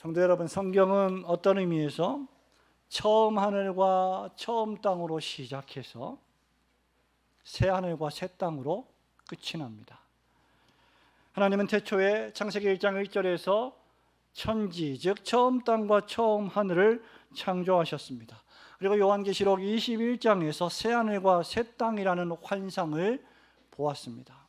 성도 여러분, 성경은 어떤 의미에서 처음 하늘과 처음 땅으로 시작해서 새 하늘과 새 땅으로 끝이 납니다. 하나님은 태초에 창세기 1장 1절에서 천지, 즉 처음 땅과 처음 하늘을 창조하셨습니다. 그리고 요한계시록 21장에서 새 하늘과 새 땅이라는 환상을 보았습니다.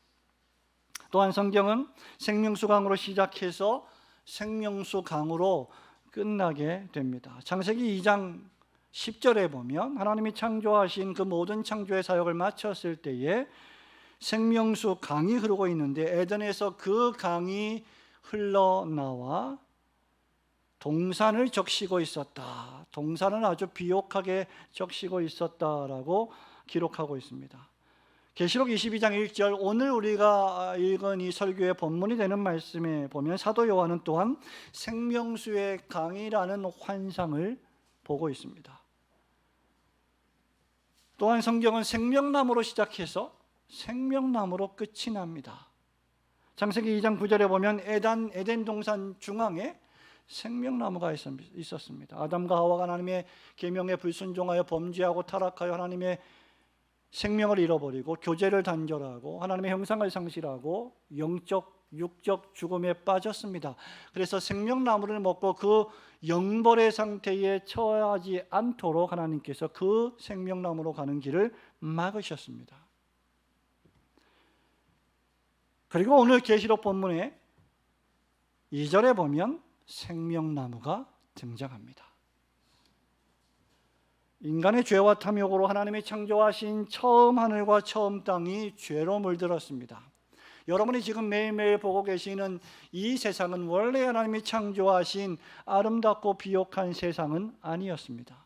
또한 성경은 생명수 강으로 시작해서 생명수 강으로 끝나게 됩니다. 창세기 2장 10절에 보면 하나님이 창조하신 그 모든 창조의 사역을 마쳤을 때에 생명수 강이 흐르고 있는데, 에덴에서 그 강이 흘러나와 동산을 적시고 있었다. 동산은 아주 비옥하게 적시고 있었다라고 기록하고 있습니다. 계시록 22장 1절, 오늘 우리가 읽은 이 설교의 본문이 되는 말씀에 보면 사도 요한은 또한 생명수의 강이라는 환상을 보고 있습니다. 또한 성경은 생명나무로 시작해서 생명나무로 끝이 납니다. 창세기 2장 9절에 보면 에덴 동산 중앙에 생명나무가 있었습니다. 아담과 하와가 하나님의 계명에 불순종하여 범죄하고 타락하여 하나님의 생명을 잃어버리고 교제를 단절하고 하나님의 형상을 상실하고 영적, 육적 죽음에 빠졌습니다. 그래서 생명나무를 먹고 그 영벌의 상태에 처하지 않도록 하나님께서 그 생명나무로 가는 길을 막으셨습니다. 그리고 오늘 계시록 본문에 2절에 보면 생명나무가 등장합니다. 인간의 죄와 탐욕으로 하나님이 창조하신 처음 하늘과 처음 땅이 죄로 물들었습니다. 여러분이 지금 매일매일 보고 계시는 이 세상은 원래 하나님이 창조하신 아름답고 비옥한 세상은 아니었습니다.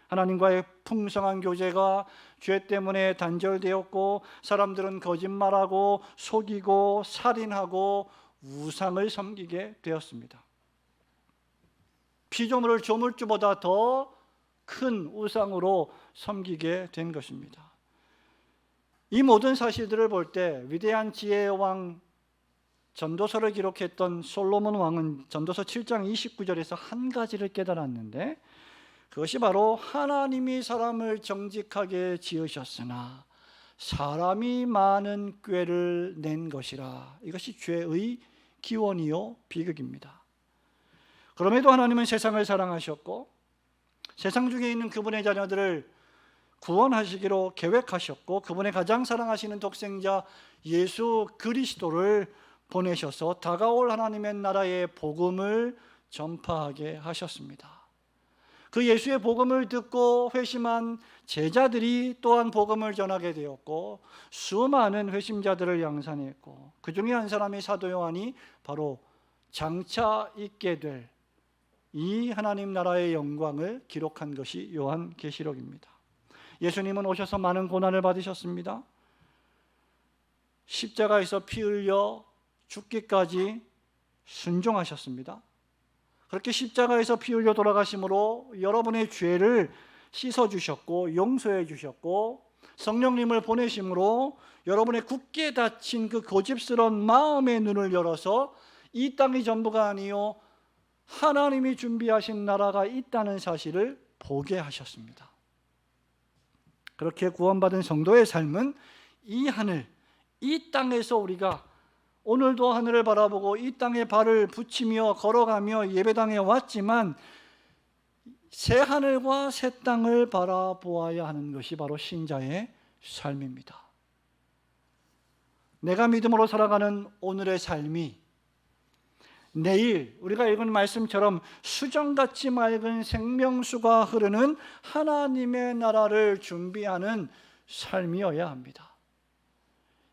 하나님과의 풍성한 교제가 죄 때문에 단절되었고, 사람들은 거짓말하고 속이고 살인하고 우상을 섬기게 되었습니다. 피조물을 조물주보다 더 큰 우상으로 섬기게 된 것입니다. 이 모든 사실들을 볼 때 위대한 지혜의 왕 전도서를 기록했던 솔로몬 왕은 전도서 7장 29절에서 한 가지를 깨달았는데, 그것이 바로 하나님이 사람을 정직하게 지으셨으나 사람이 많은 꾀를 낸 것이라. 이것이 죄의 기원이요 비극입니다. 그럼에도 하나님은 세상을 사랑하셨고 세상 중에 있는 그분의 자녀들을 구원하시기로 계획하셨고, 그분의 가장 사랑하시는 독생자 예수 그리스도를 보내셔서 다가올 하나님의 나라의 복음을 전파하게 하셨습니다. 그 예수의 복음을 듣고 회심한 제자들이 또한 복음을 전하게 되었고, 수많은 회심자들을 양산했고, 그 중에 한 사람이 사도 요한이 바로 장차 있게 될 이 하나님 나라의 영광을 기록한 것이 요한계시록입니다. 예수님은 오셔서 많은 고난을 받으셨습니다. 십자가에서 피 흘려 죽기까지 순종하셨습니다. 그렇게 십자가에서 피 흘려 돌아가심으로 여러분의 죄를 씻어주셨고 용서해 주셨고, 성령님을 보내심으로 여러분의 굳게 닫힌 그 고집스러운 마음의 눈을 열어서 이 땅이 전부가 아니요 하나님이 준비하신 나라가 있다는 사실을 보게 하셨습니다. 그렇게 구원받은 성도의 삶은 이 하늘, 이 땅에서 우리가 오늘도 하늘을 바라보고 이 땅에 발을 붙이며 걸어가며 예배당에 왔지만 새 하늘과 새 땅을 바라보아야 하는 것이 바로 신자의 삶입니다. 내가 믿음으로 살아가는 오늘의 삶이 내일 우리가 읽은 말씀처럼 수정같이 맑은 생명수가 흐르는 하나님의 나라를 준비하는 삶이어야 합니다.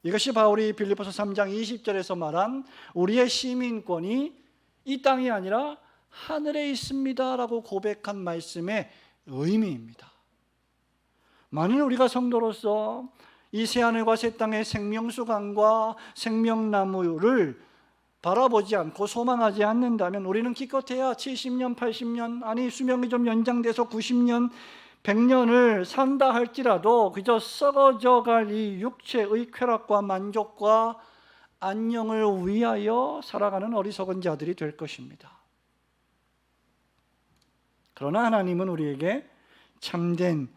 이것이 바울이 빌립보서 3장 20절에서 말한 우리의 시민권이 이 땅이 아니라 하늘에 있습니다 라고 고백한 말씀의 의미입니다. 만일 우리가 성도로서 이 새하늘과 새 땅의 생명수강과 생명나무를 바라보지 않고 소망하지 않는다면 우리는 기껏해야 70년, 80년, 아니 수명이 좀 연장돼서 90년, 100년을 산다 할지라도 그저 썩어져 갈 이 육체의 쾌락과 만족과 안녕을 위하여 살아가는 어리석은 자들이 될 것입니다. 그러나 하나님은 우리에게 참된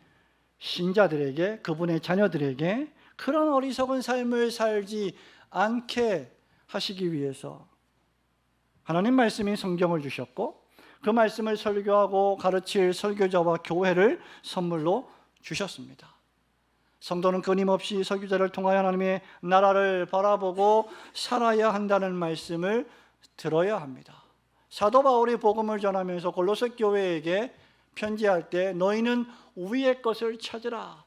신자들에게, 그분의 자녀들에게 그런 어리석은 삶을 살지 않게 하시기 위해서 하나님 말씀인 성경을 주셨고, 그 말씀을 설교하고 가르칠 설교자와 교회를 선물로 주셨습니다. 성도는 끊임없이 설교자를 통하여 하나님의 나라를 바라보고 살아야 한다는 말씀을 들어야 합니다. 사도 바울이 복음을 전하면서 골로새 교회에게 편지할 때 너희는 위의 것을 찾으라.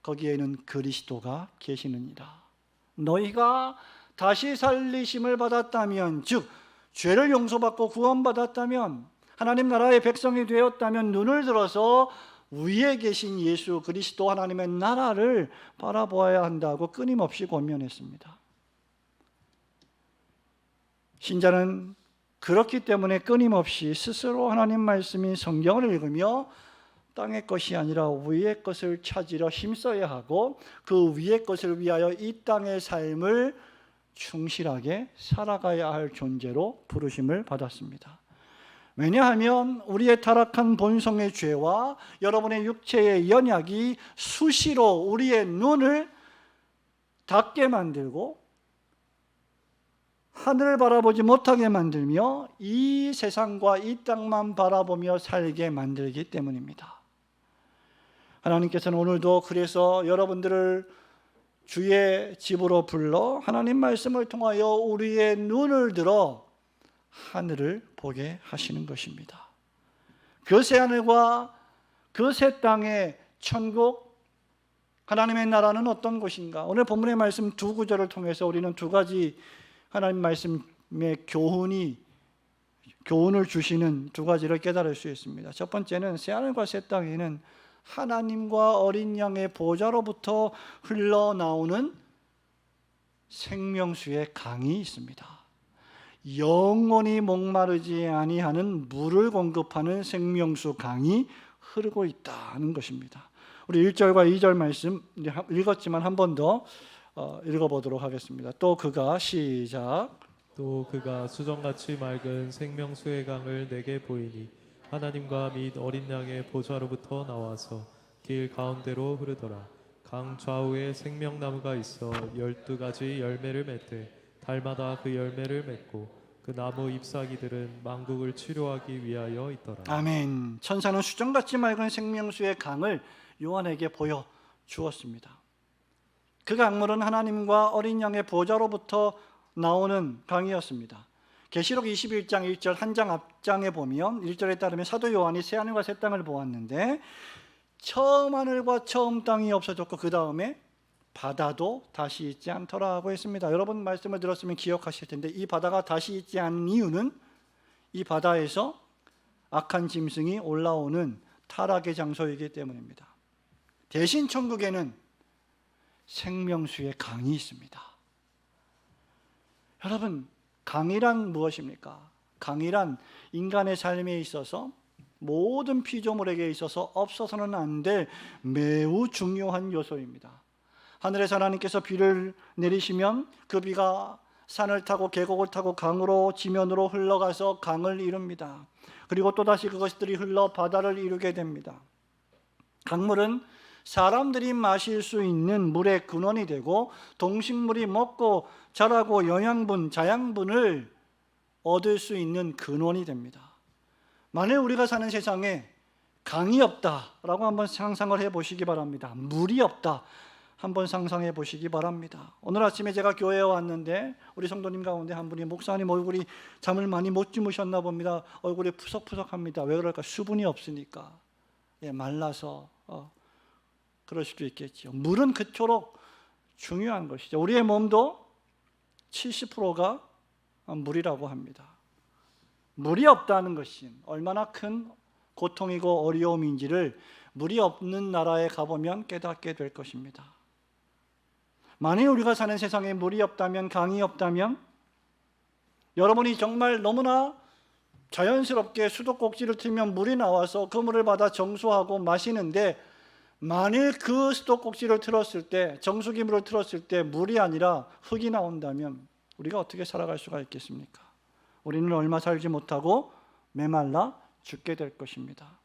거기에는 그리스도가 계시느니라. 너희가 다시 살리심을 받았다면, 즉 죄를 용서받고 구원받았다면, 하나님 나라의 백성이 되었다면 눈을 들어서 위에 계신 예수 그리스도 하나님의 나라를 바라보아야 한다고 끊임없이 권면했습니다. 신자는 그렇기 때문에 끊임없이 스스로 하나님 말씀인 성경을 읽으며 땅의 것이 아니라 위의 것을 찾으려 힘써야 하고, 그 위의 것을 위하여 이 땅의 삶을 충실하게 살아가야 할 존재로 부르심을 받았습니다. 왜냐하면 우리의 타락한 본성의 죄와 여러분의 육체의 연약이 수시로 우리의 눈을 닫게 만들고 하늘을 바라보지 못하게 만들며 이 세상과 이 땅만 바라보며 살게 만들기 때문입니다. 하나님께서는 오늘도 그래서 여러분들을 주의 집으로 불러 하나님 말씀을 통하여 우리의 눈을 들어 하늘을 보게 하시는 것입니다. 그 새하늘과 그 새 땅의 천국, 하나님의 나라는 어떤 곳인가? 오늘 본문의 말씀 두 구절을 통해서 우리는 두 가지 하나님 말씀의 교훈을 주시는 두 가지를 깨달을 수 있습니다. 첫 번째는 새하늘과 새 땅에는 하나님과 어린 양의 보좌로부터 흘러나오는 생명수의 강이 있습니다. 영원히 목마르지 아니하는 물을 공급하는 생명수 강이 흐르고 있다는 것입니다. 우리 1절과 2절 말씀 읽었지만 한 번 더 읽어보도록 하겠습니다. 또 그가 시작. 또 그가 수정같이 맑은 생명수의 강을 내게 보이니 하나님과 및 어린 양의 보좌로부터 나와서 길 가운데로 흐르더라. 강 좌우에 생명나무가 있어 12가지 열매를 맺되 달마다 그 열매를 맺고 그 나무 잎사귀들은 만국을 치료하기 위하여 있더라. 아멘. 천사는 수정같이 맑은 생명수의 강을 요한에게 보여 주었습니다. 그 강물은 하나님과 어린 양의 보좌로부터 나오는 강이었습니다. 계시록 21장 1절 한 장 앞장에 보면 1절에 따르면 사도 요한이 새하늘과 새 땅을 보았는데 처음 하늘과 처음 땅이 없어졌고 그 다음에 바다도 다시 있지 않더라고 했습니다. 여러분 말씀을 들었으면 기억하실 텐데 이 바다가 다시 있지 않은 이유는 이 바다에서 악한 짐승이 올라오는 타락의 장소이기 때문입니다. 대신 천국에는 생명수의 강이 있습니다. 여러분, 강이란 무엇입니까? 강이란 인간의 삶에 있어서 모든 피조물에게 있어서 없어서는 안 될 매우 중요한 요소입니다. 하늘에서 하나님께서 비를 내리시면 그 비가 산을 타고 계곡을 타고 강으로 지면으로 흘러가서 강을 이룹니다. 그리고 또다시 그것들이 흘러 바다를 이루게 됩니다. 강물은 사람들이 마실 수 있는 물의 근원이 되고 동식물이 먹고 자라고 영양분, 자양분을 얻을 수 있는 근원이 됩니다. 만일 우리가 사는 세상에 강이 없다라고 한번 상상을 해보시기 바랍니다. 물이 없다 한번 상상해 보시기 바랍니다. 오늘 아침에 제가 교회에 왔는데 우리 성도님 가운데 한 분이 목사님 얼굴이 잠을 많이 못 주무셨나 봅니다. 얼굴이 푸석푸석합니다. 왜 그럴까? 수분이 없으니까. 말라서 그럴 수도 있겠죠. 물은 그토록 중요한 것이죠. 우리의 몸도 70%가 물이라고 합니다. 물이 없다는 것이 얼마나 큰 고통이고 어려움인지를 물이 없는 나라에 가보면 깨닫게 될 것입니다. 만일 우리가 사는 세상에 물이 없다면, 강이 없다면 여러분이 정말 너무나 자연스럽게 수도꼭지를 틀면 물이 나와서 그 물을 받아 정수하고 마시는데 만일 그 수도꼭지를 틀었을 때, 정수기 물을 틀었을 때 물이 아니라 흙이 나온다면 우리가 어떻게 살아갈 수가 있겠습니까? 우리는 얼마 살지 못하고 메말라 죽게 될 것입니다.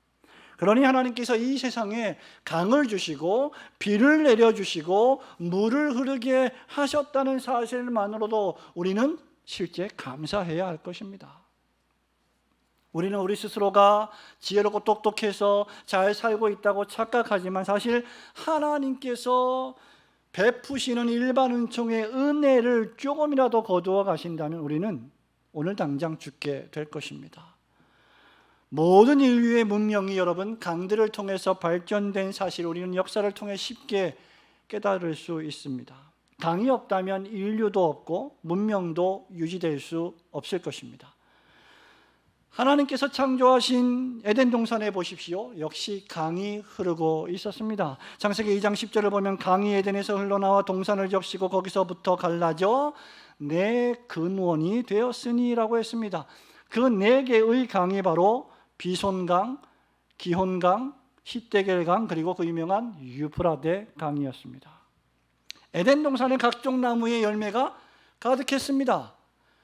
그러니 하나님께서 이 세상에 강을 주시고 비를 내려주시고 물을 흐르게 하셨다는 사실만으로도 우리는 실제 감사해야 할 것입니다. 우리는 우리 스스로가 지혜롭고 똑똑해서 잘 살고 있다고 착각하지만 사실 하나님께서 베푸시는 일반 은총의 은혜를 조금이라도 거두어 가신다면 우리는 오늘 당장 죽게 될 것입니다. 모든 인류의 문명이 여러분 강들을 통해서 발전된 사실 우리는 역사를 통해 쉽게 깨달을 수 있습니다. 강이 없다면 인류도 없고 문명도 유지될 수 없을 것입니다. 하나님께서 창조하신 에덴 동산에 보십시오. 역시 강이 흐르고 있었습니다. 창세기 2장 10절을 보면 강이 에덴에서 흘러나와 동산을 적시고 거기서부터 갈라져 네 근원이 되었으니 라고 했습니다. 그 네 개의 강이 바로 비손강, 기혼강, 히데겔강 그리고 그 유명한 유프라데 강이었습니다. 에덴 동산의 각종 나무의 열매가 가득했습니다.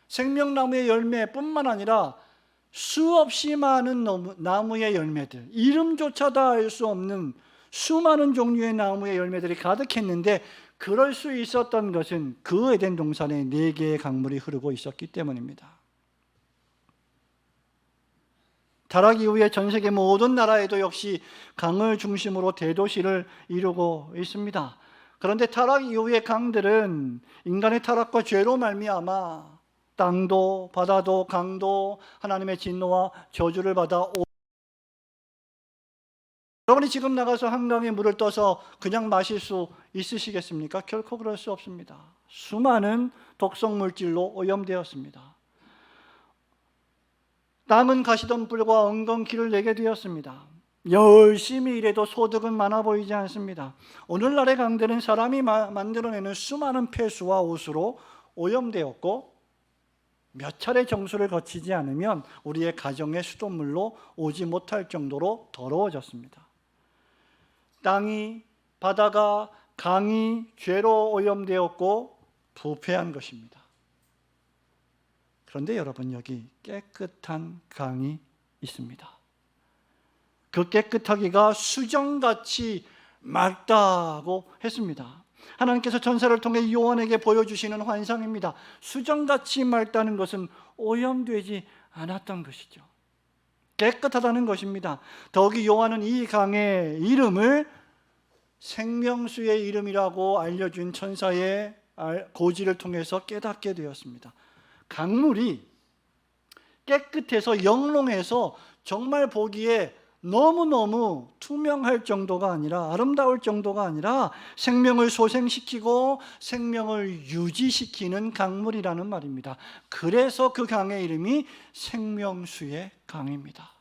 생명나무의 열매뿐만 아니라 수없이 많은 나무의 열매들, 이름조차 다 알 수 없는 수많은 종류의 나무의 열매들이 가득했는데 그럴 수 있었던 것은 그 에덴 동산에 네 개의 강물이 흐르고 있었기 때문입니다. 타락 이후에 전 세계 모든 나라에도 역시 강을 중심으로 대도시를 이루고 있습니다. 그런데 타락 이후의 강들은 인간의 타락과 죄로 말미암아 땅도 바다도 강도 하나님의 진노와 저주를 받아 여러분이 지금 나가서 한강에 물을 떠서 그냥 마실 수 있으시겠습니까? 결코 그럴 수 없습니다. 수많은 독성 물질로 오염되었습니다. 땅은 가시던 뿔과 엉겅퀴를 내게 되었습니다. 열심히 일해도 소득은 많아 보이지 않습니다. 오늘날의 강들은 사람이 만들어내는 수많은 폐수와 옷으로 오염되었고 몇 차례 정수를 거치지 않으면 우리의 가정의 수돗물로 오지 못할 정도로 더러워졌습니다. 땅이, 바다가, 강이 죄로 오염되었고 부패한 것입니다. 그런데 여러분 여기 깨끗한 강이 있습니다. 그 깨끗하기가 수정같이 맑다고 했습니다. 하나님께서 천사를 통해 요한에게 보여주시는 환상입니다. 수정같이 맑다는 것은 오염되지 않았던 것이죠. 깨끗하다는 것입니다. 더욱이 요한은 이 강의 이름을 생명수의 이름이라고 알려준 천사의 고지를 통해서 깨닫게 되었습니다. 강물이 깨끗해서 영롱해서 정말 보기에 너무너무 투명할 정도가 아니라 아름다울 정도가 아니라 생명을 소생시키고 생명을 유지시키는 강물이라는 말입니다. 그래서 그 강의 이름이 생명수의 강입니다.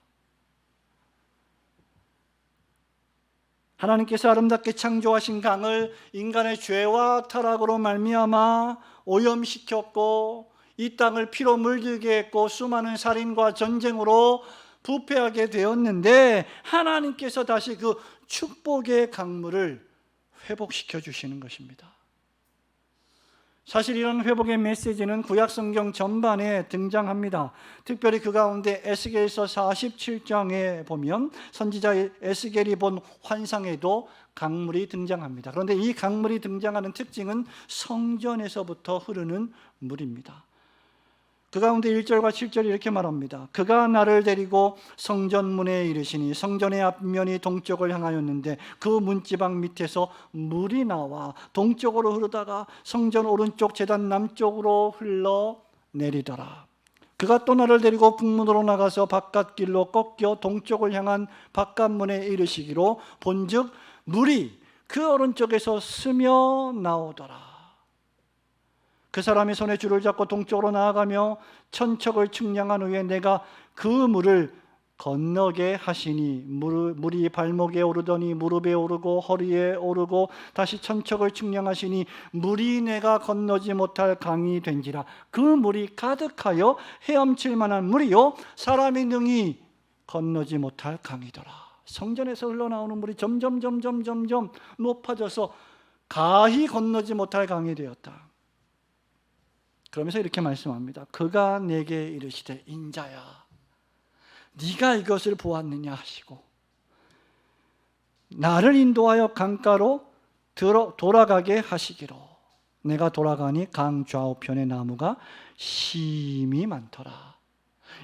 하나님께서 아름답게 창조하신 강을 인간의 죄와 타락으로 말미암아 오염시켰고 이 땅을 피로 물들게 했고 수많은 살인과 전쟁으로 부패하게 되었는데 하나님께서 다시 그 축복의 강물을 회복시켜 주시는 것입니다. 사실 이런 회복의 메시지는 구약 성경 전반에 등장합니다. 특별히 그 가운데 에스겔서 47장에 보면 선지자 에스겔이 본 환상에도 강물이 등장합니다. 그런데 이 강물이 등장하는 특징은 성전에서부터 흐르는 물입니다. 그 가운데 1절과 7절이 이렇게 말합니다. 그가 나를 데리고 성전문에 이르시니 성전의 앞면이 동쪽을 향하였는데 그 문지방 밑에서 물이 나와 동쪽으로 흐르다가 성전 오른쪽 제단 남쪽으로 흘러내리더라. 그가 또 나를 데리고 북문으로 나가서 바깥길로 꺾여 동쪽을 향한 바깥문에 이르시기로 본즉 물이 그 오른쪽에서 스며 나오더라. 그 사람이 손에 줄을 잡고 동쪽으로 나아가며 천척을 측량한 후에 내가 그 물을 건너게 하시니 물이 발목에 오르더니 무릎에 오르고 허리에 오르고 다시 천척을 측량하시니 물이 내가 건너지 못할 강이 된지라. 그 물이 가득하여 헤엄칠 만한 물이요 사람이 능히 건너지 못할 강이더라. 성전에서 흘러나오는 물이 점점 높아져서 가히 건너지 못할 강이 되었다. 그러면서 이렇게 말씀합니다. 그가 내게 이르시되 인자야 네가 이것을 보았느냐 하시고 나를 인도하여 강가로 돌아가게 하시기로. 내가 돌아가니 강 좌우편의 나무가 심히 많더라.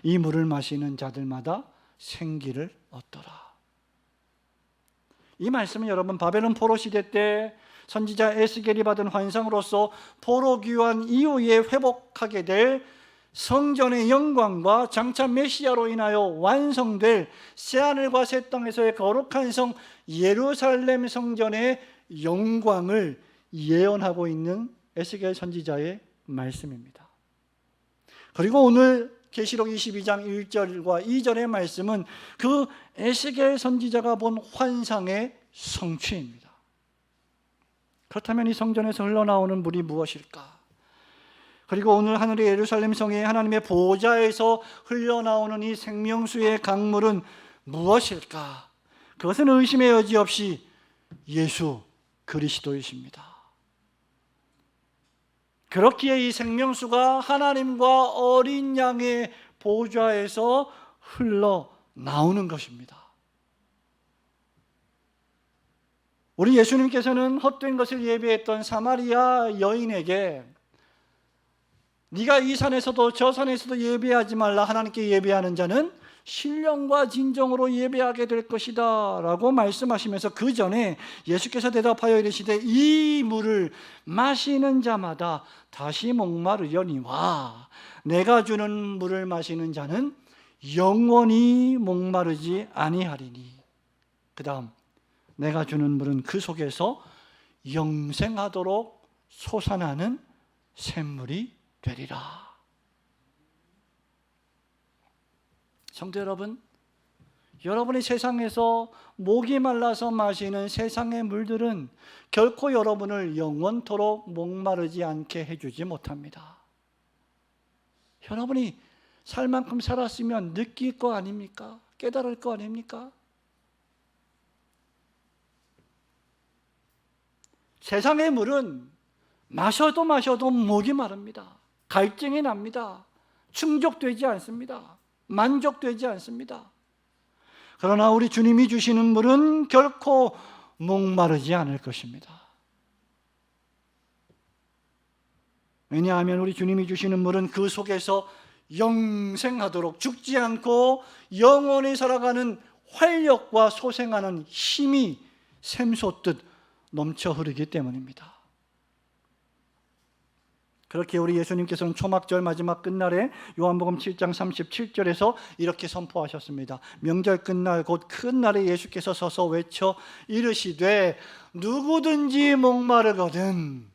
이 물을 마시는 자들마다 생기를 얻더라. 이 말씀은 여러분 바벨론 포로 시대 때 선지자 에스겔이 받은 환상으로서 포로 귀환 이후에 회복하게 될 성전의 영광과 장차 메시아로 인하여 완성될 새하늘과 새 땅에서의 거룩한 성 예루살렘 성전의 영광을 예언하고 있는 에스겔 선지자의 말씀입니다. 그리고 오늘 계시록 22장 1절과 2절의 말씀은 그 에스겔 선지자가 본 환상의 성취입니다. 그렇다면 이 성전에서 흘러나오는 물이 무엇일까? 그리고 오늘 하늘의 예루살렘 성에 하나님의 보좌에서 흘러나오는 이 생명수의 강물은 무엇일까? 그것은 의심의 여지 없이 예수 그리스도이십니다. 그렇기에 이 생명수가 하나님과 어린 양의 보좌에서 흘러나오는 것입니다. 우리 예수님께서는 헛된 것을 예비했던 사마리아 여인에게 네가 이 산에서도 저 산에서도 예배하지 말라. 하나님께 예배하는 자는 신령과 진정으로 예배하게 될 것이다 라고 말씀하시면서 그 전에 예수께서 대답하여 이르시되 이 물을 마시는 자마다 다시 목마르려니와 내가 주는 물을 마시는 자는 영원히 목마르지 아니하리니. 그 다음 내가 주는 물은 그 속에서 영생하도록 솟아나는 샘물이 되리라. 성도 여러분, 여러분이 세상에서 목이 말라서 마시는 세상의 물들은 결코 여러분을 영원토록 목마르지 않게 해주지 못합니다. 여러분이 살 만큼 살았으면 느낄 거 아닙니까? 깨달을 거 아닙니까? 세상의 물은 마셔도 목이 마릅니다. 갈증이 납니다. 충족되지 않습니다. 만족되지 않습니다. 그러나 우리 주님이 주시는 물은 결코 목마르지 않을 것입니다. 왜냐하면 우리 주님이 주시는 물은 그 속에서 영생하도록 죽지 않고 영원히 살아가는 활력과 소생하는 힘이 샘솟듯 넘쳐 흐르기 때문입니다. 그렇게 우리 예수님께서는 초막절 마지막 끝날에 요한복음 7장 37절에서 이렇게 선포하셨습니다. 명절 끝날 곧 큰 날에 예수께서 서서 외쳐 이르시되 누구든지 목마르거든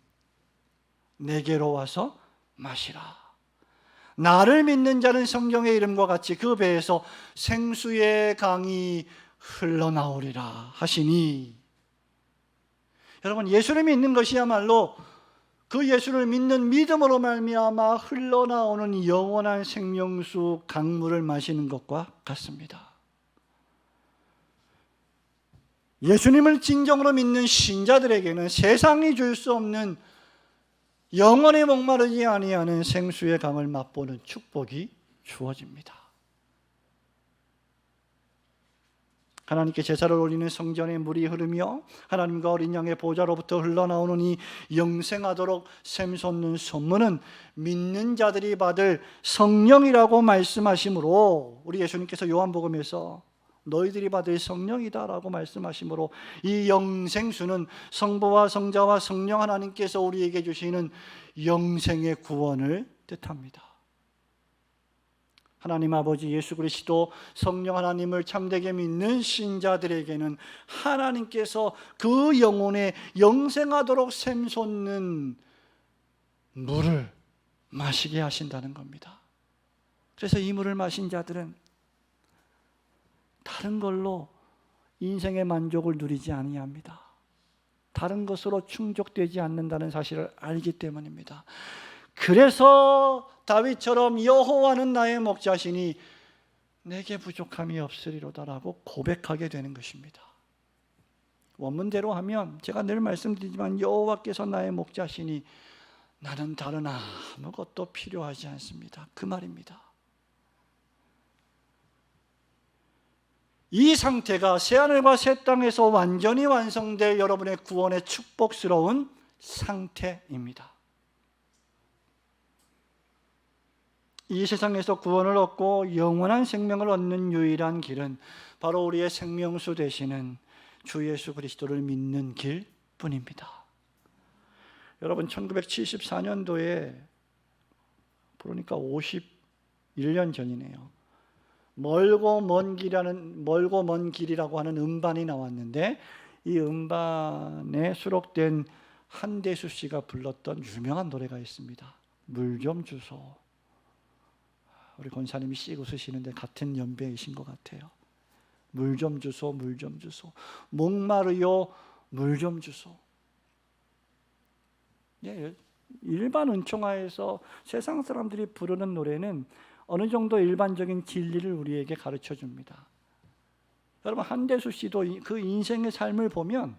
내게로 와서 마시라. 나를 믿는 자는 성경의 이름과 같이 그 배에서 생수의 강이 흘러나오리라 하시니. 여러분, 예수를 믿는 것이야말로 그 예수를 믿는 믿음으로 말미암아 흘러나오는 영원한 생명수 강물을 마시는 것과 같습니다. 예수님을 진정으로 믿는 신자들에게는 세상이 줄 수 없는 영원히 목마르지 아니하는 생수의 강을 맛보는 축복이 주어집니다. 하나님께 제사를 올리는 성전에 물이 흐르며 하나님과 어린 양의 보좌로부터 흘러나오는 이 영생하도록 샘솟는 선물은 믿는 자들이 받을 성령이라고 말씀하시므로 우리 예수님께서 요한복음에서 너희들이 받을 성령이다라고 말씀하시므로 이 영생수는 성부와 성자와 성령 하나님께서 우리에게 주시는 영생의 구원을 뜻합니다. 하나님 아버지 예수 그리스도 성령 하나님을 참되게 믿는 신자들에게는 하나님께서 그 영혼에 영생하도록 샘솟는 물을 마시게 하신다는 겁니다. 그래서 이 물을 마신 자들은 다른 걸로 인생의 만족을 누리지 아니합니다. 다른 것으로 충족되지 않는다는 사실을 알기 때문입니다. 그래서 다윗처럼 여호와는 나의 목자시니 내게 부족함이 없으리로다라고 고백하게 되는 것입니다. 원문대로 하면 제가 늘 말씀드리지만 여호와께서 나의 목자시니 나는 다른 아무것도 필요하지 않습니다. 그 말입니다. 이 상태가 새하늘과 새 땅에서 완전히 완성될 여러분의 구원의 축복스러운 상태입니다. 이 세상에서 구원을 얻고 영원한 생명을 얻는 유일한 길은 바로 우리의 생명수 되시는 주 예수 그리스도를 믿는 길뿐입니다. 여러분 1974년도에 그러니까 51년 전이네요. 멀고 먼 길이라고 하는 음반이 나왔는데 이 음반에 수록된 한대수 씨가 불렀던 유명한 노래가 있습니다. 물 좀 주소. 우리 권사님이 씩 웃으시는데 같은 연배이신 것 같아요. 물 좀 주소, 물 좀 주소. 목마르요, 물 좀 주소. 예, 일반 은총화에서 세상 사람들이 부르는 노래는 어느 정도 일반적인 진리를 우리에게 가르쳐 줍니다. 여러분 한대수 씨도 그 인생의 삶을 보면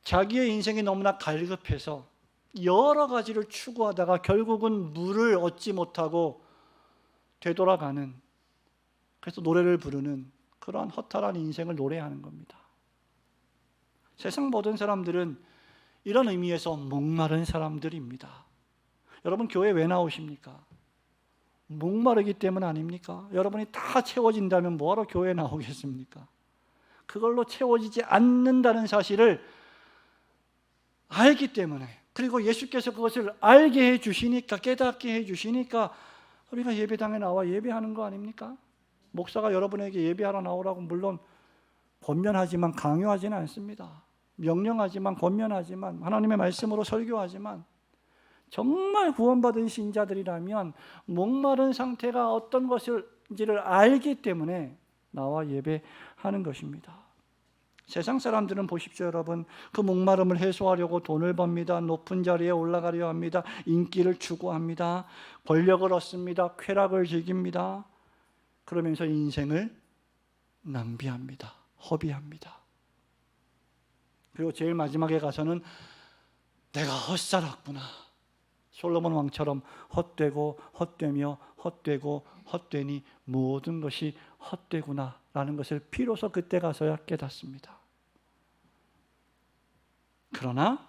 자기의 인생이 너무나 갈급해서 여러 가지를 추구하다가 결국은 물을 얻지 못하고 되돌아가는, 그래서 노래를 부르는 그러한 허탈한 인생을 노래하는 겁니다. 세상 모든 사람들은 이런 의미에서 목마른 사람들입니다. 여러분 교회 왜 나오십니까? 목마르기 때문 아닙니까? 여러분이 다 채워진다면 뭐하러 교회에 나오겠습니까? 그걸로 채워지지 않는다는 사실을 알기 때문에, 그리고 예수께서 그것을 알게 해주시니까, 깨닫게 해주시니까 우리가 예배당에 나와 예배하는 거 아닙니까? 목사가 여러분에게 예배하러 나오라고 물론 권면하지만 강요하지는 않습니다. 명령하지만, 권면하지만, 하나님의 말씀으로 설교하지만, 정말 구원받은 신자들이라면 목마른 상태가 어떤 것인지를 알기 때문에 나와 예배하는 것입니다. 세상 사람들은 보십시오 여러분, 그 목마름을 해소하려고 돈을 법니다. 높은 자리에 올라가려 합니다. 인기를 추구합니다. 권력을 얻습니다. 쾌락을 즐깁니다. 그러면서 인생을 낭비합니다. 허비합니다. 그리고 제일 마지막에 가서는 내가 헛살았구나, 솔로몬 왕처럼 헛되고 헛되며 헛되고 헛되니 모든 것이 헛되구나 라는 것을 비로소 그때 가서야 깨닫습니다. 그러나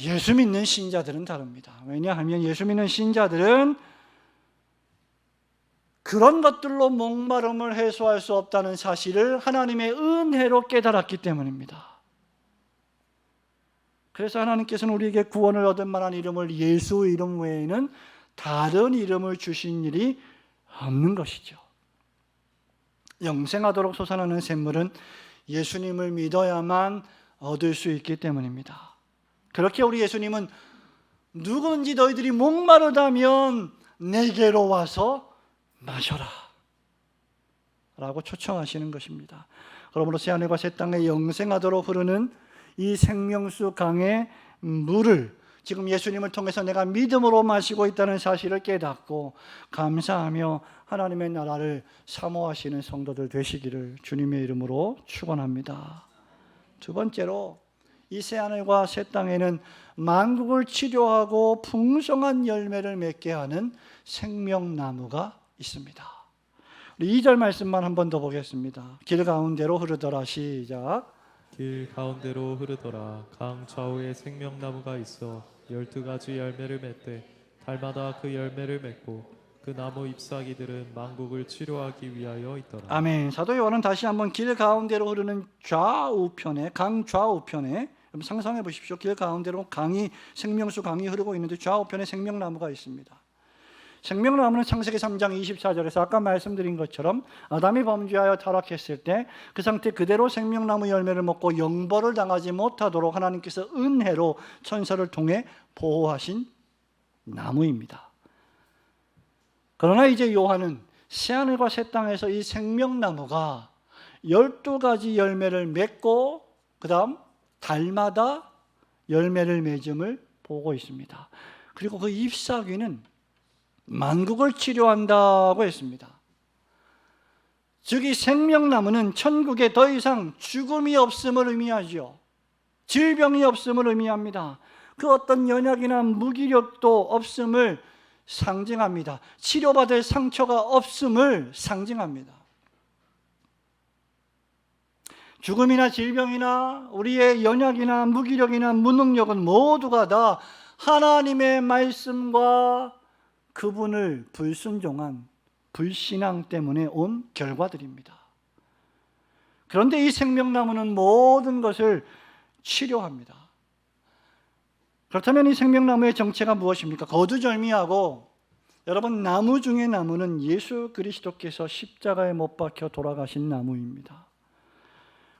예수 믿는 신자들은 다릅니다. 왜냐하면 예수 믿는 신자들은 그런 것들로 목마름을 해소할 수 없다는 사실을 하나님의 은혜로 깨달았기 때문입니다. 그래서 하나님께서는 우리에게 구원을 얻을 만한 이름을 예수 이름 외에는 다른 이름을 주신 일이 없는 것이죠. 영생하도록 솟아나는 샘물은 예수님을 믿어야만 얻을 수 있기 때문입니다. 그렇게 우리 예수님은 누구든지 너희들이 목마르다면 내게로 와서 마셔라 라고 초청하시는 것입니다. 그러므로 새하늘과 새 땅에 영생하도록 흐르는 이 생명수 강의 물을 지금 예수님을 통해서 내가 믿음으로 마시고 있다는 사실을 깨닫고 감사하며 하나님의 나라를 사모하시는 성도들 되시기를 주님의 이름으로 축원합니다. 두 번째로 이 새하늘과 새 땅에는 만국을 치료하고 풍성한 열매를 맺게 하는 생명나무가 있습니다. 우리 2절 말씀만 한 번 더 보겠습니다. 길 가운데로 흐르더라. 시작. 길 가운데로 흐르더라. 강 좌우에 생명나무가 있어 12가지 열매를 맺되 달마다 그 열매를 맺고 그 나무 잎사귀들은 만국을 치료하기 위하여 있더라. 아멘. 사도 요한은 다시 한번 길 가운데로 흐르는 좌우편에, 강 좌우편에, 상상해 보십시오. 길 가운데로 강이, 생명수 강이 흐르고 있는데 좌우편에 생명나무가 있습니다. 생명나무는 창세기 3장 24절에서 아까 말씀드린 것처럼 아담이 범죄하여 타락했을 때 그 상태 그대로 생명나무 열매를 먹고 영벌을 당하지 못하도록 하나님께서 은혜로 천사를 통해 보호하신 나무입니다. 그러나 이제 요한은 새하늘과 새 땅에서 이 생명나무가 12가지 열매를 맺고 그 다음 달마다 열매를 맺음을 보고 있습니다. 그리고 그 잎사귀는 만국을 치료한다고 했습니다. 즉 이 생명나무는 천국에 더 이상 죽음이 없음을 의미하죠. 질병이 없음을 의미합니다. 그 어떤 연약이나 무기력도 없음을 상징합니다. 치료받을 상처가 없음을 상징합니다. 죽음이나 질병이나 우리의 연약이나 무기력이나 무능력은 모두가 다 하나님의 말씀과 그분을 불순종한 불신앙 때문에 온 결과들입니다. 그런데 이 생명나무는 모든 것을 치료합니다. 그렇다면 이 생명나무의 정체가 무엇입니까? 거두절미하고, 여러분, 나무 중의 나무는 예수 그리스도께서 십자가에 못 박혀 돌아가신 나무입니다.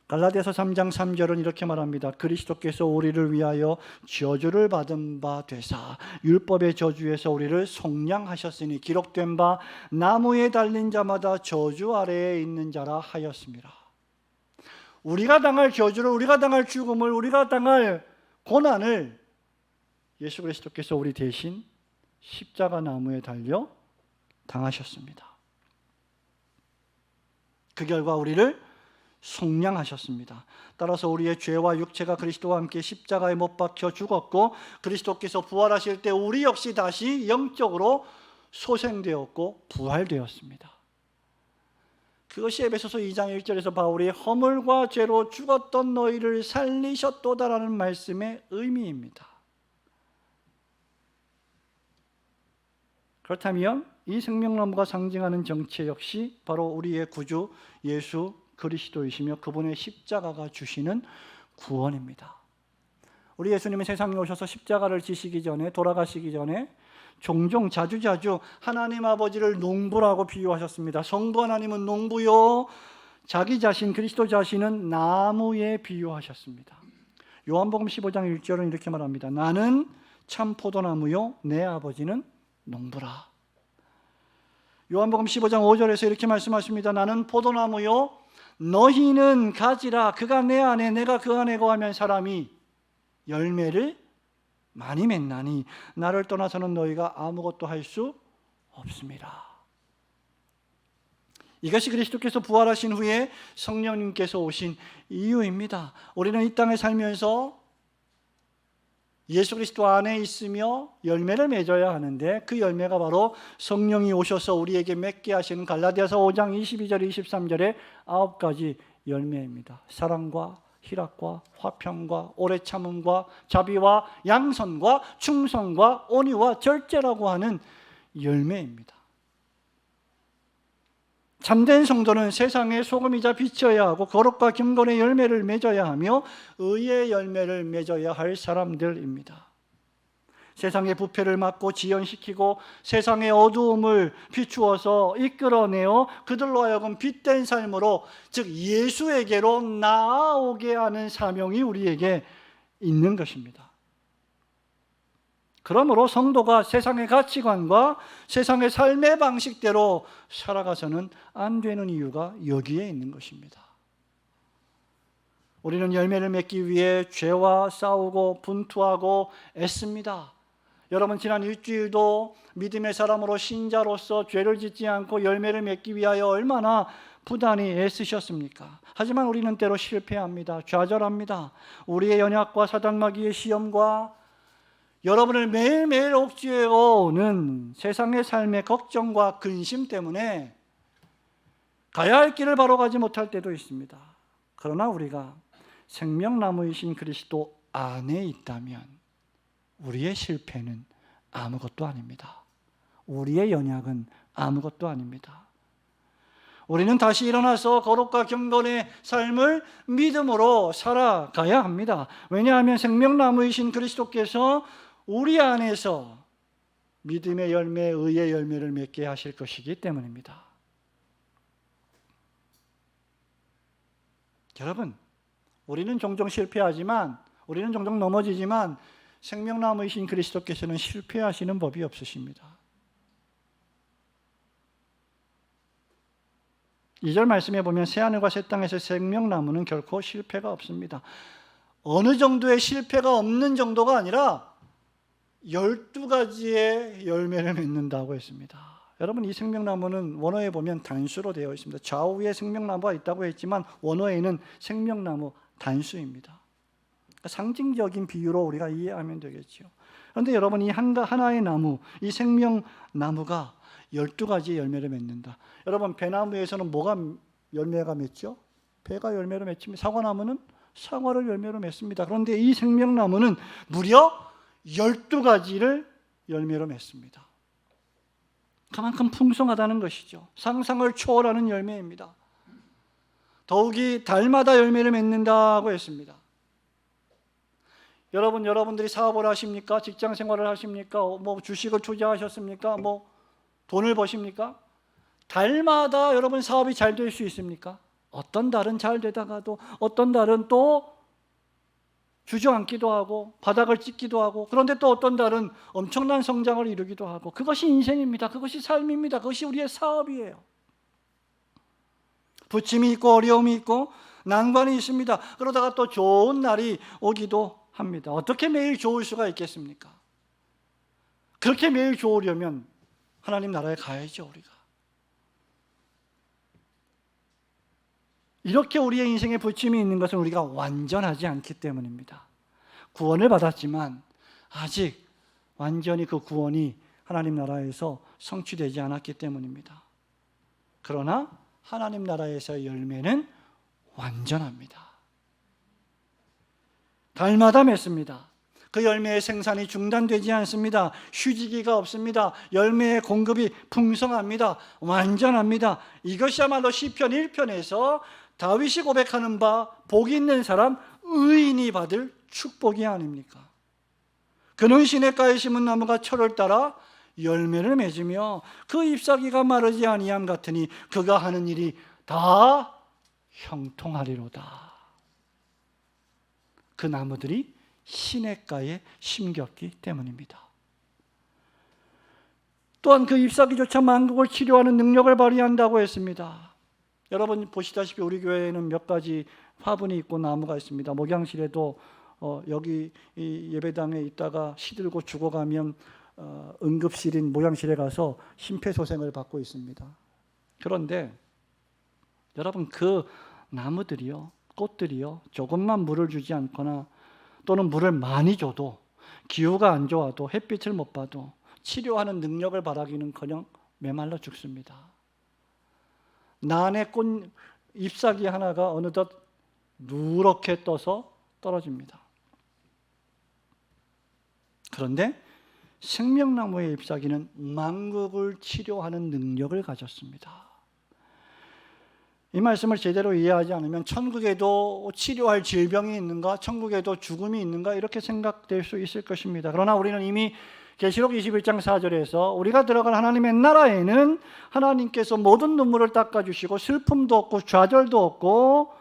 갈라디아서 3장 3절은 이렇게 말합니다. 그리스도께서 우리를 위하여 저주를 받은 바 되사 율법의 저주에서 우리를 속량하셨으니 기록된 바 나무에 달린 자마다 저주 아래에 있는 자라 하였습니다. 우리가 당할 저주를, 우리가 당할 죽음을, 우리가 당할 고난을 예수 그리스도께서 우리 대신 십자가 나무에 달려 당하셨습니다. 그 결과 우리를 속량하셨습니다. 따라서 우리의 죄와 육체가 그리스도와 함께 십자가에 못 박혀 죽었고, 그리스도께서 부활하실 때 우리 역시 다시 영적으로 소생되었고 부활되었습니다. 그것이 에베소서 2장 1절에서 바울이 허물과 죄로 죽었던 너희를 살리셨도다라는 말씀의 의미입니다. 그렇다면 이 생명나무가 상징하는 정체 역시 바로 우리의 구주 예수 그리스도이시며 그분의 십자가가 주시는 구원입니다. 우리 예수님은 세상에 오셔서 십자가를 지시기 전에, 돌아가시기 전에 종종 자주자주 하나님 아버지를 농부라고 비유하셨습니다. 성부 하나님은 농부요, 자기 자신 그리스도 자신은 나무에 비유하셨습니다. 요한복음 15장 1절은 이렇게 말합니다. 나는 참 포도나무요 내 아버지는 농부라. 요한복음 15장 5절에서 이렇게 말씀하십니다. 나는 포도나무요 너희는 가지라. 그가 내 안에 내가 그 안에 거하면 사람이 열매를 많이 맺나니 나를 떠나서는 너희가 아무것도 할 수 없습니다. 이것이 그리스도께서 부활하신 후에 성령님께서 오신 이유입니다. 우리는 이 땅에 살면서 예수 그리스도 안에 있으며 열매를 맺어야 하는데, 그 열매가 바로 성령이 오셔서 우리에게 맺게 하시는 갈라디아서 5장 22절 23절의 9가지 열매입니다. 사랑과 희락과 화평과 오래 참음과 자비와 양선과 충성과 온유와 절제라고 하는 열매입니다. 참된 성도는 세상의 소금이자 빛이어야 하고 거룩과 경건의 열매를 맺어야 하며 의의 열매를 맺어야 할 사람들입니다. 세상의 부패를 막고 지연시키고 세상의 어두움을 비추어서 이끌어내어 그들로 하여금 빛된 삶으로, 즉 예수에게로 나아오게 하는 사명이 우리에게 있는 것입니다. 그러므로 성도가 세상의 가치관과 세상의 삶의 방식대로 살아가서는 안 되는 이유가 여기에 있는 것입니다. 우리는 열매를 맺기 위해 죄와 싸우고 분투하고 애씁니다. 여러분, 지난 일주일도 믿음의 사람으로 신자로서 죄를 짓지 않고 열매를 맺기 위하여 얼마나 부단히 애쓰셨습니까? 하지만 우리는 때로 실패합니다. 좌절합니다. 우리의 연약과 사단마귀의 시험과 여러분을 매일매일 옥죄해 오는 세상의 삶의 걱정과 근심 때문에 가야 할 길을 바로 가지 못할 때도 있습니다. 그러나 우리가 생명나무이신 그리스도 안에 있다면 우리의 실패는 아무것도 아닙니다. 우리의 연약은 아무것도 아닙니다. 우리는 다시 일어나서 거룩과 경건의 삶을 믿음으로 살아가야 합니다. 왜냐하면 생명나무이신 그리스도께서 우리 안에서 믿음의 열매, 의의 열매를 맺게 하실 것이기 때문입니다. 여러분, 우리는 종종 실패하지만, 우리는 종종 넘어지지만 생명나무이신 그리스도께서는 실패하시는 법이 없으십니다. 2절 말씀에 보면 새하늘과 새 땅에서 생명나무는 결코 실패가 없습니다. 어느 정도의 실패가 없는 정도가 아니라 12가지의 열매를 맺는다고 했습니다. 여러분, 이 생명나무는 원어에 보면 단수로 되어 있습니다. 좌우에 생명나무가 있다고 했지만 원어에는 생명나무 단수입니다. 상징적인 비유로 우리가 이해하면 되겠죠. 그런데 여러분, 이 하나의 나무, 이 생명나무가 12가지 열매를 맺는다. 여러분, 배나무에서는 뭐가 열매가 맺죠? 배가 열매로 맺힙니다. 사과나무는 사과를 열매로 맺습니다. 그런데 이 생명나무는 무려 12가지를 열매로 맺습니다. 그만큼 풍성하다는 것이죠. 상상을 초월하는 열매입니다. 더욱이 달마다 열매를 맺는다고 했습니다. 여러분들이 사업을 하십니까? 직장 생활을 하십니까? 뭐 주식을 투자하셨습니까? 뭐 돈을 버십니까? 달마다 여러분 사업이 잘 될 수 있습니까? 어떤 달은 잘 되다가도 어떤 달은 또 주저앉기도 하고 바닥을 찍기도 하고, 그런데 또 어떤 달은 엄청난 성장을 이루기도 하고, 그것이 인생입니다. 그것이 삶입니다. 그것이 우리의 사업이에요. 부침이 있고 어려움이 있고 난관이 있습니다. 그러다가 또 좋은 날이 오기도 합니다. 어떻게 매일 좋을 수가 있겠습니까? 그렇게 매일 좋으려면 하나님 나라에 가야죠, 우리가. 이렇게 우리의 인생에 부침이 있는 것은 우리가 완전하지 않기 때문입니다. 구원을 받았지만 아직 완전히 그 구원이 하나님 나라에서 성취되지 않았기 때문입니다. 그러나 하나님 나라에서의 열매는 완전합니다. 달마다 맺습니다. 그 열매의 생산이 중단되지 않습니다. 휴지기가 없습니다. 열매의 공급이 풍성합니다. 완전합니다. 이것이야말로 시편 1편에서 다윗이 고백하는 바 복이 있는 사람, 의인이 받을 축복이 아닙니까? 그는 시냇가에 심은 나무가 철을 따라 열매를 맺으며 그 잎사귀가 마르지 아니함 같으니 그가 하는 일이 다 형통하리로다. 그 나무들이 시냇가에 심겼기 때문입니다. 또한 그 잎사귀조차 만국을 치료하는 능력을 발휘한다고 했습니다. 여러분 보시다시피 우리 교회에는 몇 가지 화분이 있고 나무가 있습니다. 목양실에도 여기 이 예배당에 있다가 시들고 죽어가면 응급실인 목양실에 가서 심폐소생을 받고 있습니다. 그런데 여러분, 그 나무들이요, 꽃들이요, 조금만 물을 주지 않거나 또는 물을 많이 줘도, 기후가 안 좋아도, 햇빛을 못 봐도 치료하는 능력을 발휘하기는커녕 메말라 죽습니다. 난의 꽃 잎사귀 하나가 어느덧 누렇게 떠서 떨어집니다. 그런데 생명나무의 잎사귀는 만국을 치료하는 능력을 가졌습니다. 이 말씀을 제대로 이해하지 않으면 천국에도 치료할 질병이 있는가, 천국에도 죽음이 있는가, 이렇게 생각될 수 있을 것입니다. 그러나 우리는 이미 계시록 21장 4절에서 우리가 들어갈 하나님의 나라에는 하나님께서 모든 눈물을 닦아주시고 슬픔도 없고 좌절도 없고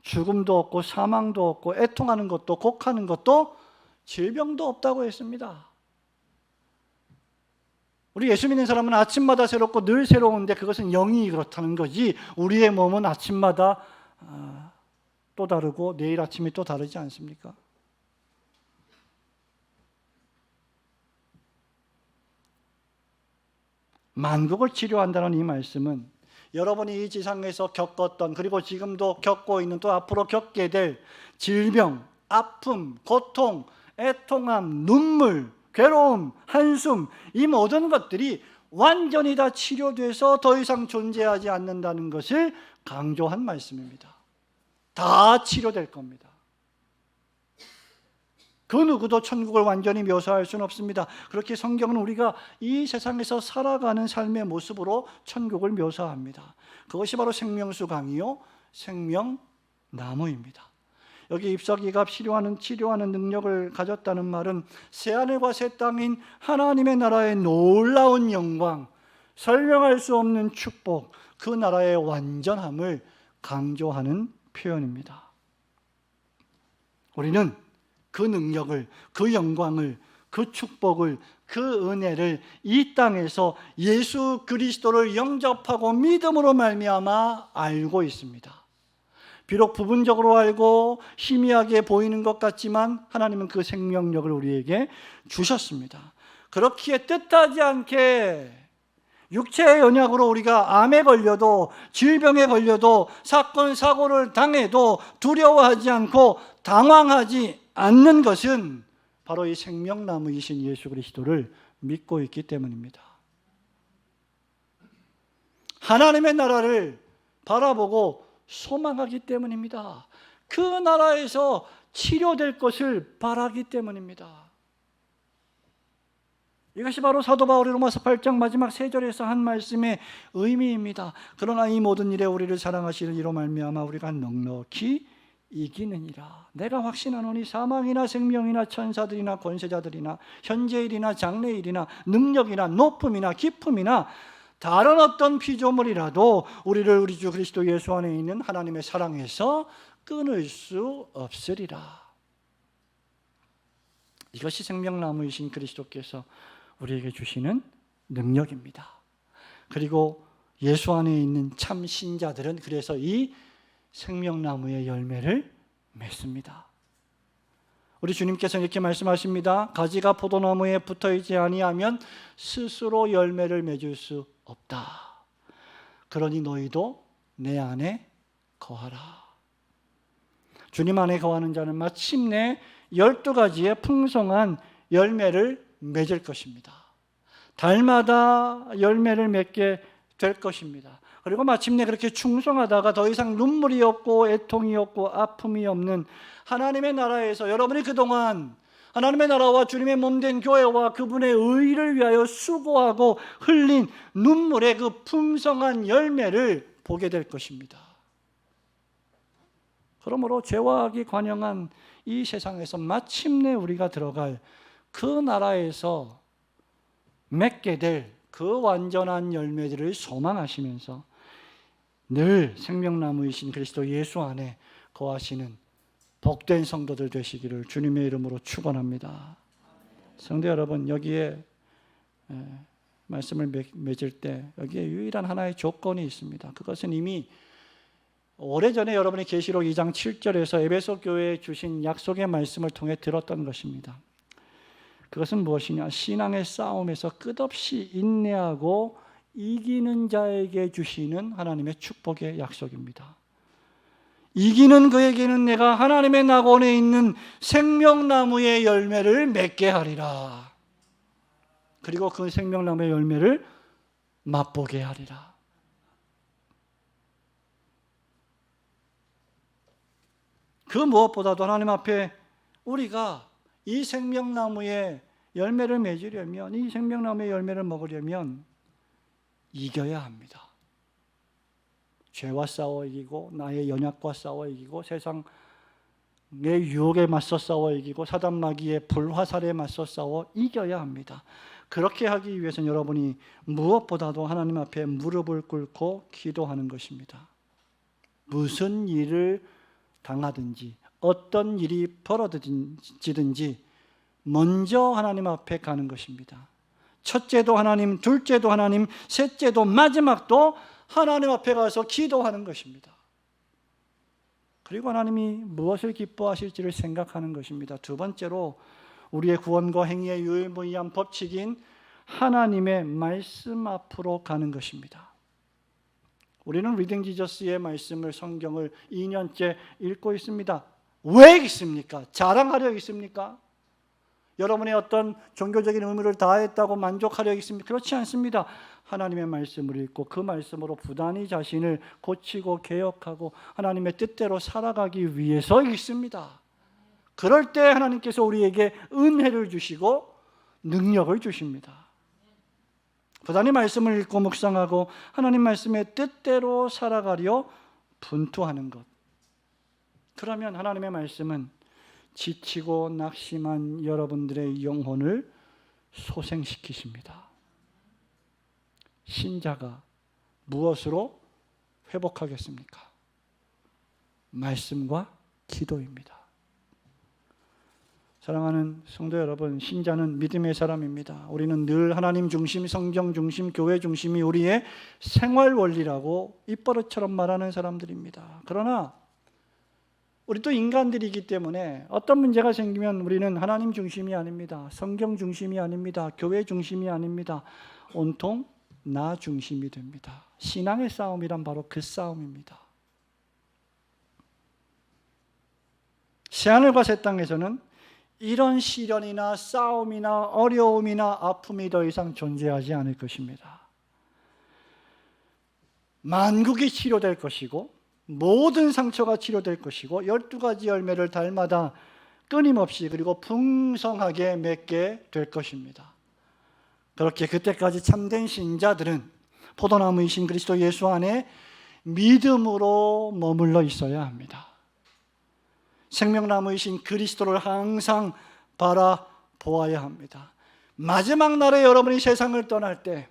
죽음도 없고 사망도 없고 애통하는 것도 곡하는 것도 질병도 없다고 했습니다. 우리 예수 믿는 사람은 아침마다 새롭고 늘 새로운데 그것은 영이 그렇다는 거지, 우리의 몸은 아침마다 또 다르고 내일 아침이 또 다르지 않습니까? 만국을 치료한다는 이 말씀은 여러분이 이 지상에서 겪었던, 그리고 지금도 겪고 있는, 또 앞으로 겪게 될 질병, 아픔, 고통, 애통함, 눈물, 괴로움, 한숨, 이 모든 것들이 완전히 다 치료돼서 더 이상 존재하지 않는다는 것을 강조한 말씀입니다. 다 치료될 겁니다. 그 누구도 천국을 완전히 묘사할 수는 없습니다. 그렇게 성경은 우리가 이 세상에서 살아가는 삶의 모습으로 천국을 묘사합니다. 그것이 바로 생명수강이요 생명나무입니다. 여기 잎사귀가 치료하는 능력을 가졌다는 말은 새하늘과 새 땅인 하나님의 나라의 놀라운 영광, 설명할 수 없는 축복, 그 나라의 완전함을 강조하는 표현입니다. 우리는 그 능력을, 그 영광을, 그 축복을, 그 은혜를 이 땅에서 예수 그리스도를 영접하고 믿음으로 말미암아 알고 있습니다. 비록 부분적으로 알고 희미하게 보이는 것 같지만 하나님은 그 생명력을 우리에게 주셨습니다. 그렇기에 뜻하지 않게 육체의 연약으로 우리가 암에 걸려도, 질병에 걸려도, 사건 사고를 당해도 두려워하지 않고 당황하지 않는 것은 바로 이 생명나무이신 예수 그리스도를 믿고 있기 때문입니다. 하나님의 나라를 바라보고 소망하기 때문입니다. 그 나라에서 치료될 것을 바라기 때문입니다. 이것이 바로 사도 바울이 로마서 8장 마지막 3절에서 한 말씀의 의미입니다. 그러나 이 모든 일에 우리를 사랑하시는 이로 말미암아 우리가 넉넉히 이기느니라. 내가 확신하노니 사망이나 생명이나 천사들이나 권세자들이나 현재일이나 장래일이나 능력이나 높음이나 깊음이나 다른 어떤 피조물이라도 우리를 우리 주 그리스도 예수 안에 있는 하나님의 사랑에서 끊을 수 없으리라. 이것이 생명나무이신 그리스도께서 우리에게 주시는 능력입니다. 그리고 예수 안에 있는 참 신자들은 그래서 이 생명나무의 열매를 맺습니다. 우리 주님께서는 이렇게 말씀하십니다. 가지가 포도나무에 붙어있지 아니하면 스스로 열매를 맺을 수 없다. 그러니 너희도 내 안에 거하라. 주님 안에 거하는 자는 마침내 12가지의 풍성한 열매를 맺을 것입니다. 달마다 열매를 맺게 될 것입니다. 그리고 마침내 그렇게 충성하다가 더 이상 눈물이 없고 애통이 없고 아픔이 없는 하나님의 나라에서 여러분이 그동안 하나님의 나라와 주님의 몸된 교회와 그분의 의를 위하여 수고하고 흘린 눈물의 그 풍성한 열매를 보게 될 것입니다. 그러므로 죄와 악이 관영한 이 세상에서 마침내 우리가 들어갈 그 나라에서 맺게 될 그 완전한 열매들을 소망하시면서 늘 생명나무이신 그리스도 예수 안에 거하시는 복된 성도들 되시기를 주님의 이름으로 축원합니다. 성도 여러분, 여기에 말씀을 맺을 때 여기에 유일한 하나의 조건이 있습니다. 그것은 이미 오래전에 여러분이 계시록 2장 7절에서 에베소 교회에 주신 약속의 말씀을 통해 들었던 것입니다. 그것은 무엇이냐? 신앙의 싸움에서 끝없이 인내하고 이기는 자에게 주시는 하나님의 축복의 약속입니다. 이기는 그에게는 내가 하나님의 낙원에 있는 생명나무의 열매를 맺게 하리라. 그리고 그 생명나무의 열매를 맛보게 하리라. 그 무엇보다도 하나님 앞에 우리가 이 생명나무의 열매를 맺으려면, 이 생명나무의 열매를 먹으려면 이겨야 합니다. 죄와 싸워 이기고 나의 연약과 싸워 이기고 세상의 유혹에 맞서 싸워 이기고 사단 마귀의 불화살에 맞서 싸워 이겨야 합니다. 그렇게 하기 위해서는 여러분이 무엇보다도 하나님 앞에 무릎을 꿇고 기도하는 것입니다. 무슨 일을 당하든지 어떤 일이 벌어지든지 먼저 하나님 앞에 가는 것입니다. 첫째도 하나님, 둘째도 하나님, 셋째도 마지막도 하나님 앞에 가서 기도하는 것입니다. 그리고 하나님이 무엇을 기뻐하실지를 생각하는 것입니다. 두 번째로 우리의 구원과 행위의 유일무이한 법칙인 하나님의 말씀 앞으로 가는 것입니다. 우리는 리딩 지저스의 말씀을, 성경을 2년째 읽고 있습니다. 왜 읽습니까? 자랑하려 읽습니까? 여러분의 어떤 종교적인 의무를 다했다고 만족하려 읽습니까? 그렇지 않습니다. 하나님의 말씀을 읽고 그 말씀으로 부단히 자신을 고치고 개혁하고 하나님의 뜻대로 살아가기 위해서 읽습니다. 그럴 때 하나님께서 우리에게 은혜를 주시고 능력을 주십니다. 부단히 말씀을 읽고 묵상하고 하나님 말씀의 뜻대로 살아가려 분투하는 것. 그러면 하나님의 말씀은 지치고 낙심한 여러분들의 영혼을 소생시키십니다. 신자가 무엇으로 회복하겠습니까? 말씀과 기도입니다. 사랑하는 성도 여러분, 신자는 믿음의 사람입니다. 우리는 늘 하나님 중심, 성경 중심, 교회 중심이 우리의 생활 원리라고 입버릇처럼 말하는 사람들입니다. 그러나 우리 또 인간들이기 때문에 어떤 문제가 생기면 우리는 하나님 중심이 아닙니다. 성경 중심이 아닙니다. 교회 중심이 아닙니다. 온통 나 중심이 됩니다. 신앙의 싸움이란 바로 그 싸움입니다. 새하늘과 새 땅에서는 이런 시련이나 싸움이나 어려움이나 아픔이 더 이상 존재하지 않을 것입니다. 만국이 치료될 것이고 모든 상처가 치료될 것이고 12가지 열매를 달마다 끊임없이 그리고 풍성하게 맺게 될 것입니다. 그렇게 그때까지 참된 신자들은 포도나무이신 그리스도 예수 안에 믿음으로 머물러 있어야 합니다. 생명나무이신 그리스도를 항상 바라보아야 합니다. 마지막 날에 여러분이 세상을 떠날 때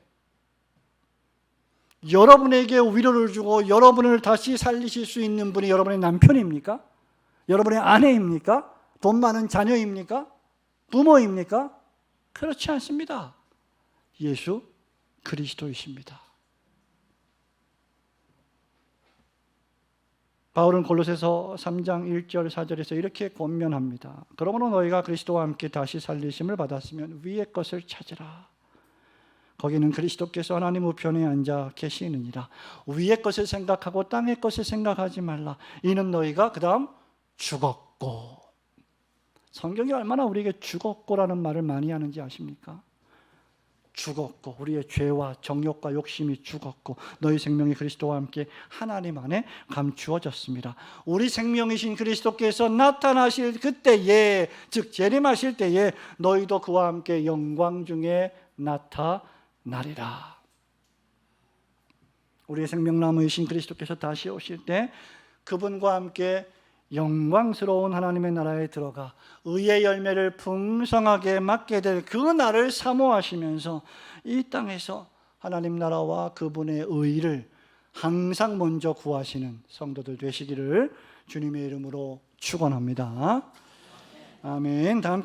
여러분에게 위로를 주고 여러분을 다시 살리실 수 있는 분이 여러분의 남편입니까? 여러분의 아내입니까? 돈 많은 자녀입니까? 부모입니까? 그렇지 않습니다. 예수 그리스도이십니다. 바울은 골로새서 3장 1절 4절에서 이렇게 권면합니다. 그러므로 너희가 그리스도와 함께 다시 살리심을 받았으면 위의 것을 찾으라. 거기는 그리스도께서 하나님 우편에 앉아 계시느니라. 위의 것을 생각하고 땅의 것을 생각하지 말라. 이는 너희가 그 다음 죽었고. 성경이 얼마나 우리에게 죽었고라는 말을 많이 하는지 아십니까? 죽었고 우리의 죄와 정욕과 욕심이 죽었고 너희 생명이 그리스도와 함께 하나님 안에 감추어졌습니다. 우리 생명이신 그리스도께서 나타나실 그때에, 즉 재림하실 때에 너희도 그와 함께 영광 중에 나타나리라. 우리의 생명나무이신 그리스도께서 다시 오실 때 그분과 함께 영광스러운 하나님의 나라에 들어가 의의 열매를 풍성하게 맡게 될 그 날을 사모하시면서 이 땅에서 하나님 나라와 그분의 의를 항상 먼저 구하시는 성도들 되시기를 주님의 이름으로 축원합니다. 아멘. 다음